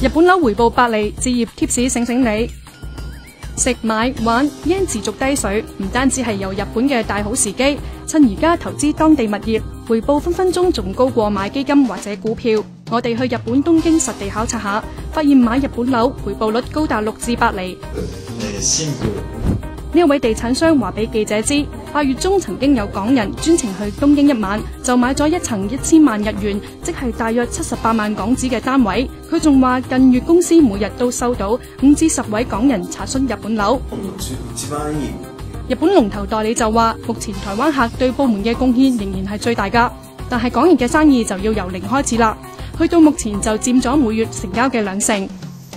日本樓回報8厘，置業貼士醒醒你。食買玩 yen 持續低水，唔單止係遊日本嘅大好時機，趁而家投資當地物業，回報分分鐘仲高過買基金或者股票。我哋去日本東京實地考察下，發現買日本樓回報率高達6至8厘。呢位地產商話俾記者知，8月中曾經有港人專程去東京一晚，就買咗一層1000萬日元，即係大約78萬港紙嘅單位。佢仲話近月公司每日都收到5至10位港人查詢日本樓。日本龍頭代理就話，目前台灣客對部門嘅貢獻仍然係最大㗎，但係港人嘅生意就要由零開始啦。去到目前就佔咗每月成交嘅2成。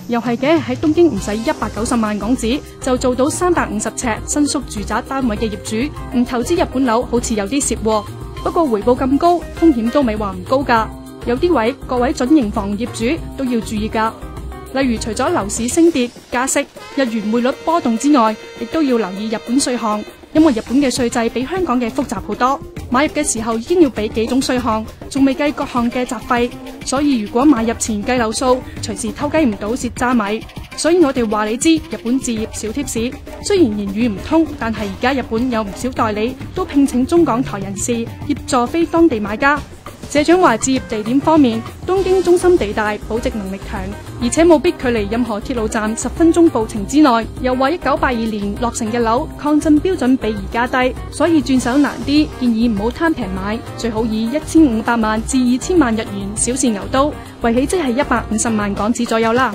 又係嘅，喺東京唔使190萬港紙就做到350尺新宿住宅單位嘅業主，唔投資日本樓好似有啲蝕喎。不過回報咁高，風險都未話唔高㗎。有啲位各位準營房業主都要注意㗎。例如除咗樓市升跌、加息、日元匯率波動之外，亦都要留意日本稅項，因為日本嘅稅制比香港嘅複雜好多。買入嘅時候已經要俾幾種稅項，仲未計各項嘅雜費，所以如果買入前計漏數，隨時偷雞唔到蝕渣米。所以我哋話你知日本置業小貼士，雖然言語唔通，但係而家日本有唔少代理都聘請中港台人士協助非當地買家。社長話置業地點方面，東京中心地帶保值能力強，而且務必距離任何鐵路站10分鐘步程之內。又話1982年落成嘅樓抗震標準比而家低，所以轉手難啲，建議唔好貪平買，最好以1500萬至2000萬日元小試牛刀，為起即係150萬港紙左右啦。